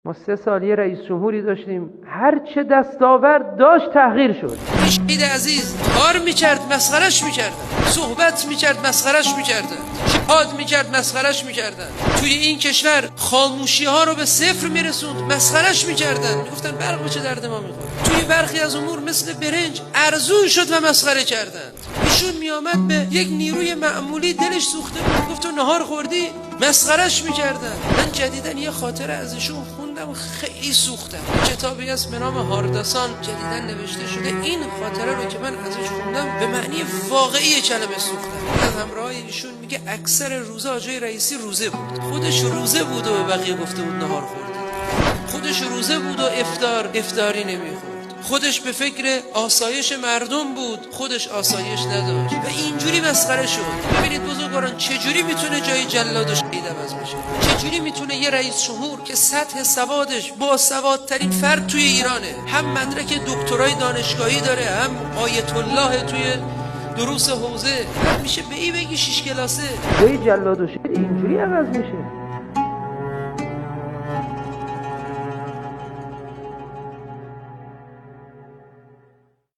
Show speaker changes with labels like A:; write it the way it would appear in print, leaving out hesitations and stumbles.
A: ما 3 سال یه رئیس جمهوری داشتیم هر چه دستاورد داشت تغییر شد.
B: شهید عزیز کار میکرد مسخرش میکردن، صحبت میکرد مسخرش میکردن، جهاد میکرد مسخرش میکردن. توی این کشور خاموشی ها رو به صفر میرسوند، مسخرش میکردن، میگفتن برق به چه درد ما میخوره. توی برخی از امور مثل برنج ارزون شد و مسخره کردن. ایشون میامد به یک نیروی معمولی دلش سوخته بود، گفت تو نهار خوردی، مسخرش میکردن. من جدیداً یه خاطره از ایشون خوندم خیلی سوختم. کتابی است به نام هارداسان جدیداً نوشته شده. این خاطره رو که من ازش خوندم به معنی واقعی کلمه سوختم. از همراه ایشون میگه اکثر روزا جای رئیسی روزه بود، خودش روزه بود و به بقیه گفته بود نهار خوردید. خودش روزه بود و افطاری نمیخورد. خودش به فکر آسایش مردم بود، خودش آسایش نداشت و اینجوری مسخره شد. ببینید بزرگواران چجوری میتونه جای جلاد و شهید عوض بشه؟ چجوری میتونه یه رئیس جمهور که سطح سوادش با سوادترین فرد توی ایرانه، هم مدرک دکترای دانشگاهی داره، هم آیت الله توی دروس حوزه، میشه به ای بگی 6 کلاسه،
A: جای جلاد و شهید اینجوری عوض میشه؟